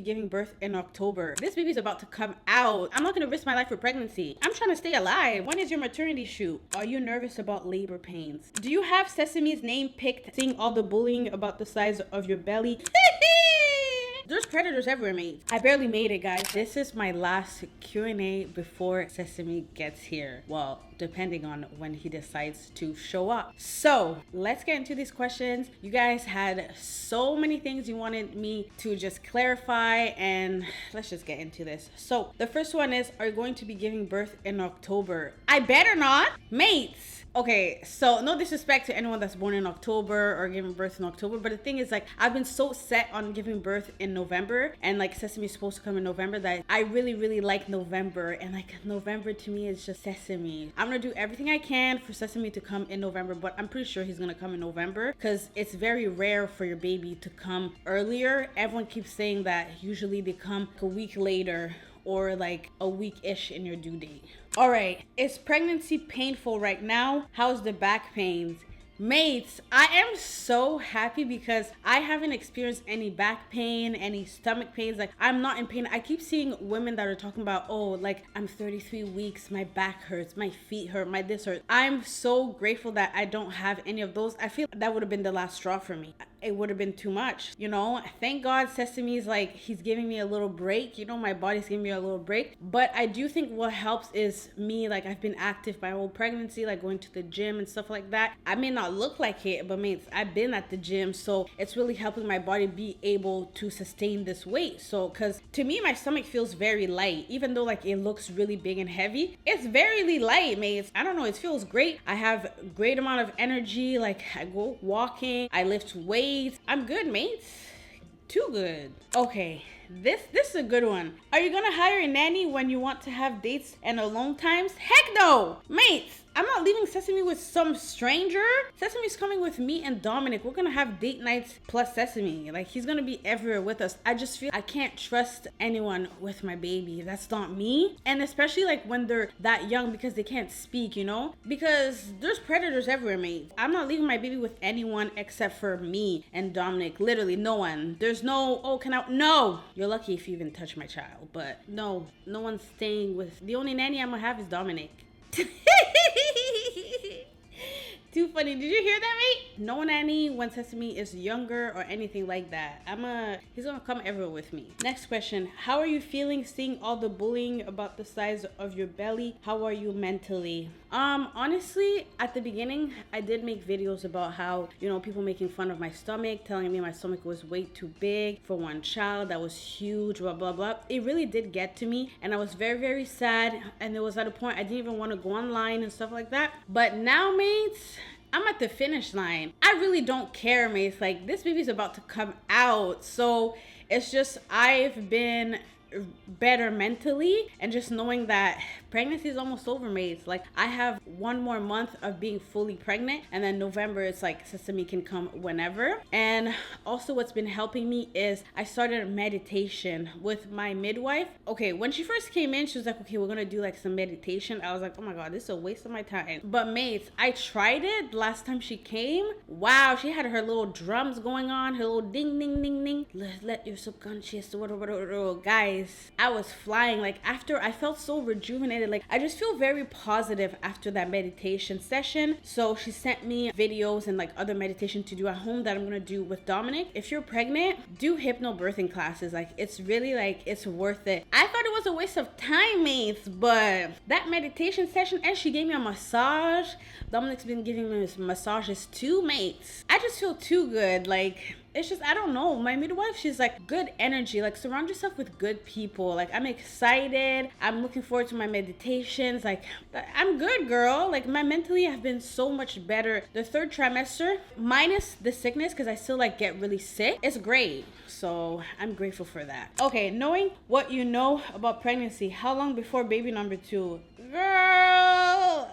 giving birth in October. This baby's about to come out. I'm not gonna risk my life for pregnancy. I'm trying to stay alive. When is your maternity shoot? Are you nervous about labor pains? Do you have Sesame's name picked, seeing all the bullying about the size of your belly? There's predators everywhere, mate. I barely made it, guys. This is my last Q&A before Sesame gets here. Well, depending on when he decides to show up. So let's get into these questions. You guys had so many things you wanted me to just clarify, and let's just get into this. So the first one is, are you going to be giving birth in October? I better not, mates. Okay, so no disrespect to anyone that's born in October or giving birth in October, but the thing is, like, I've been so set on giving birth in November, and like Sesame's supposed to come in November, that I really like November, and like November to me is just Sesame. I'm gonna do everything I can for Sesame to come in November, but I'm pretty sure he's gonna come in November because it's very rare for your baby to come earlier. Everyone keeps saying that usually they come a week later or like a week-ish in your due date. All right, is pregnancy painful right now? How's the back pains? Mates, I am so happy because I haven't experienced any back pain, any stomach pains. Like, I'm not in pain. I keep seeing women that are talking about, oh, like, I'm 33 weeks, my back hurts, my feet hurt, my this hurts. I'm so grateful that I don't have any of those. I feel that would have been the last straw for me. It would have been too much, you know. Thank God Sesame's like, he's giving me a little break, you know. My body's giving me a little break. But I do think what helps is me, like, I've been active my whole pregnancy, like going to the gym and stuff like that. I may not look like it, but mates, I've been at the gym, so it's really helping my body be able to sustain this weight. So because to me, my stomach feels very light, even though like it looks really big and heavy. It's very light, mates. I don't know, it feels great. I have great amount of energy. Like, I go walking, I lift weights. I'm good, mates. Too good. Okay, this is a good one. Are you gonna hire a nanny when you want to have dates and alone times? Heck no, mates. I'm not leaving Sesame with some stranger. Sesame's coming with me and Dominic. We're gonna have date nights plus Sesame. Like, he's gonna be everywhere with us. I just feel I can't trust anyone with my baby. That's not me. And especially like when they're that young, because they can't speak, you know? Because there's predators everywhere, mate. I'm not leaving my baby with anyone except for me and Dominic. Literally no one. There's no, oh, can I? No. You're lucky if you even touch my child. But no one's staying with. The only nanny I'm gonna have is Dominic. Too funny. Did you hear that, mate? No nanny when Sesame is younger or anything like that. He's gonna come everywhere with me. Next question. How are you feeling seeing all the bullying about the size of your belly? How are you mentally? Honestly, at the beginning, I did make videos about how, you know, people making fun of my stomach, telling me my stomach was way too big for one child, that was huge, blah, blah, blah. It really did get to me, and I was very sad, and it was at a point I didn't even want to go online and stuff like that. But now, mates, I'm at the finish line. I really don't care, mates. Like, this baby's about to come out, so it's just, I've been better mentally, and just knowing that pregnancy is almost over, mates. Like, I have one more month of being fully pregnant, and then November, it's like Sesame can come whenever. And also what's been helping me is I started meditation with my midwife. Okay, when she first came in, she was like, okay, we're gonna do like some meditation. I was like, oh my god, this is a waste of my time. But mates, I tried it last time she came. Wow, she had her little drums going on, her little ding ding ding ding. Let your subconscious, guys, I was flying. Like, after, I felt so rejuvenated. Like, I just feel very positive after that meditation session. So she sent me videos and like other meditation to do at home that I'm gonna do with Dominic. If you're pregnant, do hypnobirthing classes. Like, it's really, like, it's worth it. I thought it was a waste of time, mates, but that meditation session, and she gave me a massage. Dominic's been giving me massages too, mates. I just feel too good. Like, it's just, I don't know, my midwife, she's like good energy. Like, surround yourself with good people. Like, I'm excited. I'm looking forward to my meditations. Like, I'm good, girl. Like, my mentally have been so much better. The third trimester, minus the sickness, because I still like get really sick, it's great. So I'm grateful for that. Okay, knowing what you know about pregnancy, how long before baby number 2? Girl,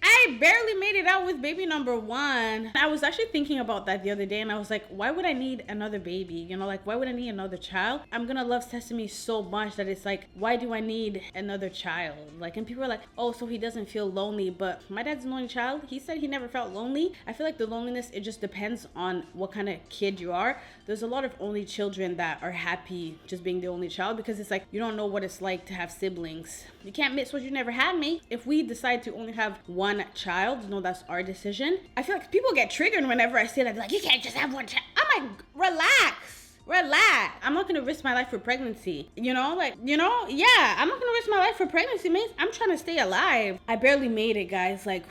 I I barely made it out with baby number one. I was actually thinking about that the other day, and I was like, why would I need another baby? You know, like, why would I need another child? I'm gonna love Sesame so much that it's like, why do I need another child? Like, and people are like, oh, so he doesn't feel lonely. But my dad's an only child. He said he never felt lonely. I feel like the loneliness, it just depends on what kind of kid you are. There's a lot of only children that are happy just being the only child, because it's like, you don't know what it's like to have siblings. You can't miss what you never had, mate. If we decide to only have one child, no, that's our decision. I feel like people get triggered whenever I say that. They're like, you can't just have one child. I'm like, relax. I'm not gonna risk my life for pregnancy. Yeah, I'm not gonna risk my life for pregnancy, mate. I'm trying to stay alive. I barely made it, guys. Like,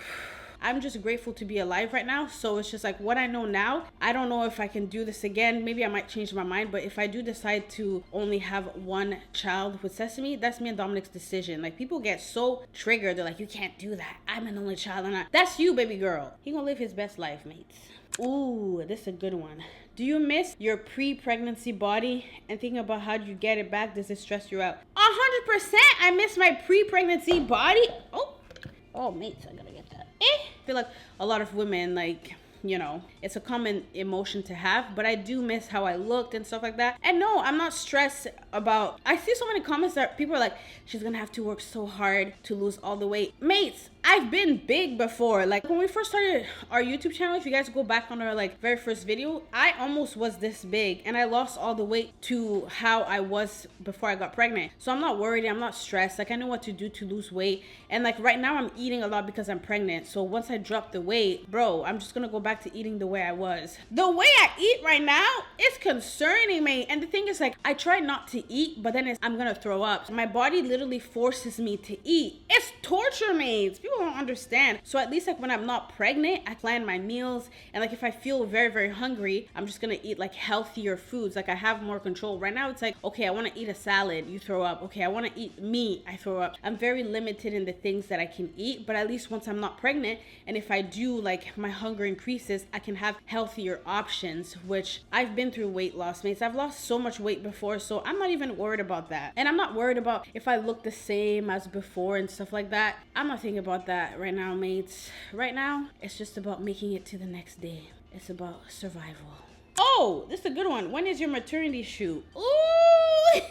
I'm just grateful to be alive right now. So it's just like what I know now. I don't know if I can do this again. Maybe I might change my mind. But if I do decide to only have one child with Sesame, that's me and Dominic's decision. Like, people get so triggered. They're like, you can't do that. I'm an only child. That's you, baby girl. He gonna live his best life, mates. Ooh, this is a good one. Do you miss your pre-pregnancy body and thinking about how do you get it back? Does it stress you out? 100%. I miss my pre-pregnancy body. Oh, mates, I gotta get that. I feel like a lot of women, like, you know, it's a common emotion to have, but I do miss how I looked and stuff like that. And no, I'm not stressed about, I see so many comments that people are like, she's gonna have to work so hard to lose all the weight. Mates, I've been big before. Like, when we first started our YouTube channel, if you guys go back on our like very first video, I almost was this big and I lost all the weight to how I was before I got pregnant. So I'm not worried, I'm not stressed. Like, I know what to do to lose weight. And like right now I'm eating a lot because I'm pregnant. So once I drop the weight, bro, I'm just gonna go back to eating the way I was. The way I eat right now is concerning me. And the thing is, like, I try not to eat, but then I'm gonna throw up. My body literally forces me to eat. It's torture, mates. People don't understand. So at least like when I'm not pregnant, I plan my meals, and like if I feel very, very hungry, I'm just gonna eat like healthier foods. Like, I have more control. Right now it's like, okay, I want to eat a salad, you throw up. Okay, I want to eat meat, I throw up. I'm very limited in the things that I can eat, but at least once I'm not pregnant, and if I do, like, my hunger increases, I can have healthier options, which I've been through weight loss, mates. I've lost so much weight before, so I'm not even worried about that. And I'm not worried about if I look the same as before and stuff like that. I'm not thinking about that right now, mates. Right now, it's just about making it to the next day. It's about survival. Oh, this is a good one. When is your maternity shoot? Ooh,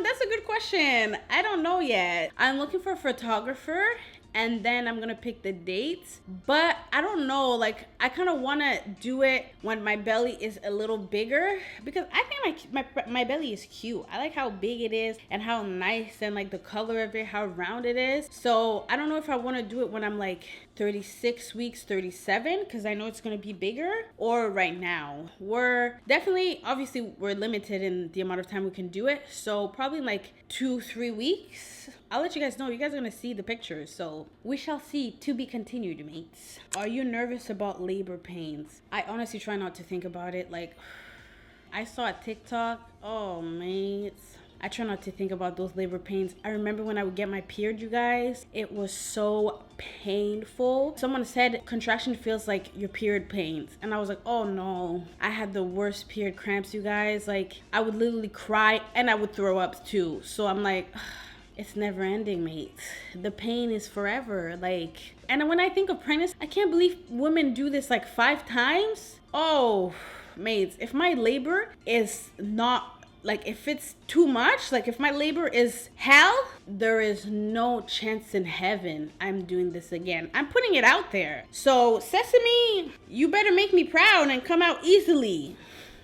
that's a good question. I don't know yet. I'm looking for a photographer, and then I'm gonna pick the dates, but I don't know, like, I kind of want to do it when my belly is a little bigger, because I think my belly is cute. I like how big it is and how nice, and like the color of it, how round it is. So I don't know if I want to do it when I'm like 36 weeks, 37, because I know it's gonna be bigger, or right now. We're definitely, obviously we're limited in the amount of time we can do it, so probably like 2-3 weeks. I'll let you guys know. You guys are gonna see the pictures, so we shall see. To be continued, mates. Are you nervous about labor pains? I honestly try not to think about it. Like, I saw a TikTok. Oh, mates, I try not to think about those labor pains. I remember when I would get my period, you guys, it was so painful. Someone said contraction feels like your period pains, and I was like, oh no. I had the worst period cramps, you guys. Like, I would literally cry and I would throw up too. So I'm like, it's never ending, mates. The pain is forever. Like, and when I think of pregnancy, I can't believe women do this like 5 times. Oh, mates, if my labor is not, like, if it's too much, like if my labor is hell, there is no chance in heaven I'm doing this again. I'm putting it out there. So Sesame, you better make me proud and come out easily.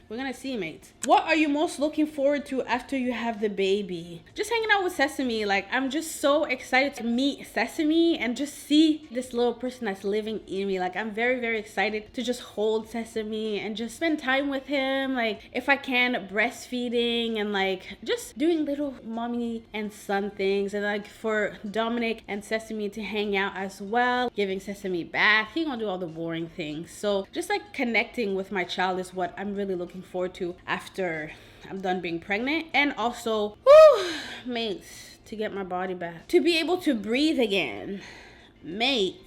We're gonna see, mates. What are you most looking forward to after you have the baby? Just hanging out with Sesame. Like, I'm just so excited to meet Sesame and just see this little person that's living in me. Like, I'm very, very excited to just hold Sesame and just spend time with him. Like, if I can, breastfeeding and like just doing little mommy and son things. And like for Dominic and Sesame to hang out as well, giving Sesame bath. He gonna do all the boring things. So just like connecting with my child is what I'm really looking forward to after I'm done being pregnant. And also, mates, to get my body back, to be able to breathe again, mates.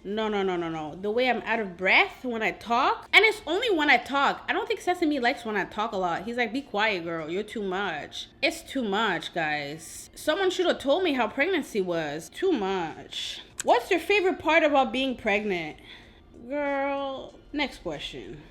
No, no, no, no, no. The way I'm out of breath when I talk. And it's only when I talk. I don't think Sesame likes when I talk a lot. He's like, be quiet, girl. You're too much. It's too much, guys. Someone should have told me how pregnancy was. Too much. What's your favorite part about being pregnant? Girl, next question.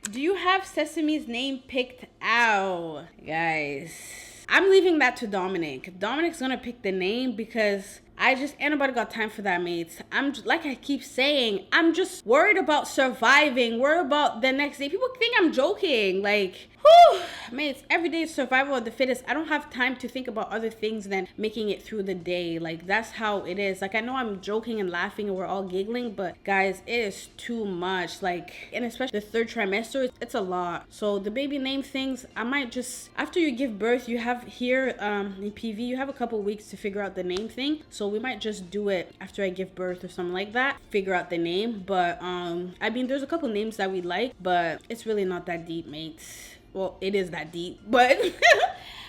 Do you have Sesame's name picked out? Guys, I'm leaving that to Dominic. Dominic's gonna pick the name because ain't nobody got time for that, mates. Like I keep saying, I'm just worried about surviving, worried about the next day. People think I'm joking. Like, whew, mates, every day is survival of the fittest. I don't have time to think about other things than making it through the day. Like, that's how it is. Like, I know I'm joking and laughing and we're all giggling, but guys, it is too much. Like, and especially the third trimester, it's a lot. So the baby name things, I might just, after you give birth, you have here in PV, you have a couple weeks to figure out the name thing. So we might just do it after I give birth or something like that, figure out the name. But I mean, there's a couple names that we like, but it's really not that deep, mates. Well, it is that deep, but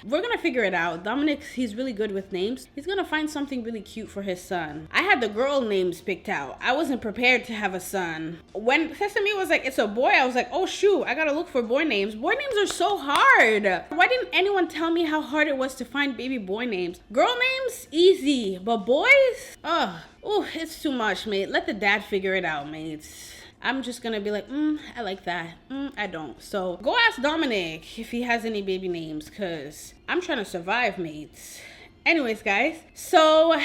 we're gonna figure it out. Dominic, he's really good with names. He's gonna find something really cute for his son. I had the girl names picked out. I wasn't prepared to have a son. When Sesame was like, it's a boy, I was like, oh shoot, I gotta look for boy names. Boy names are so hard. Why didn't anyone tell me how hard it was to find baby boy names? Girl names, easy, but boys? Oh, it's too much, mate. Let the dad figure it out, mates. I'm just gonna be like, I like that. I don't. So go ask Dominic if he has any baby names, because I'm trying to survive, mates. Anyways, guys, so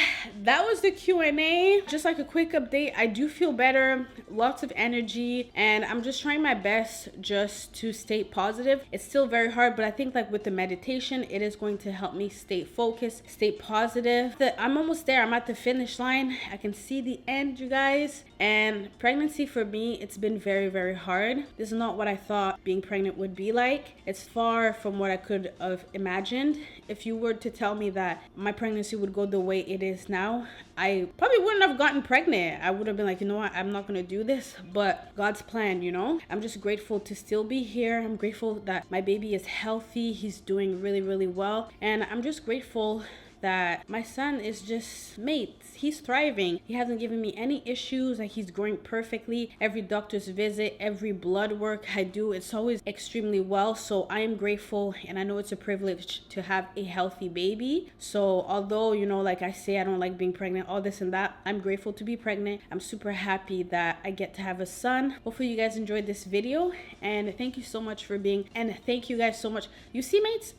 that was the Q&A. Just like a quick update, I do feel better, lots of energy, and I'm just trying my best just to stay positive. It's still very hard, but I think like with the meditation, it is going to help me stay focused, stay positive. I'm almost there. I'm at the finish line. I can see the end, you guys. And pregnancy for me, it's been very, very hard. This is not what I thought being pregnant would be like. It's far from what I could have imagined. If you were to tell me that my pregnancy would go the way it is now, I probably wouldn't have gotten pregnant. I would have been like, you know what, I'm not gonna do this, but God's plan, you know? I'm just grateful to still be here. I'm grateful that my baby is healthy. He's doing really, really well. And I'm just grateful that my son is just, mates, he's thriving. He hasn't given me any issues. Like, he's growing perfectly. Every doctor's visit, every blood work I do, it's always extremely well. So I am grateful, and I know it's a privilege to have a healthy baby. So although, you know, like I say, I don't like being pregnant, all this and that, I'm grateful to be pregnant. I'm super happy that I get to have a son. Hopefully you guys enjoyed this video, and thank you so much for being, and thank you guys so much. You see, mates,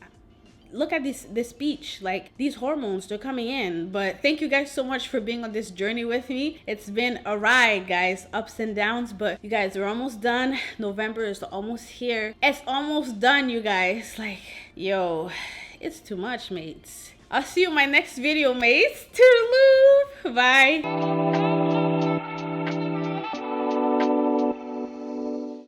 look at this speech, like these hormones, they're coming in. But thank you guys so much for being on this journey with me. It's been a ride, guys, ups and downs, but you guys are almost done. November is almost here. It's almost done, you guys. Like, yo, it's too much, mates. I'll see you in my next video, mates. Toodaloo. Bye.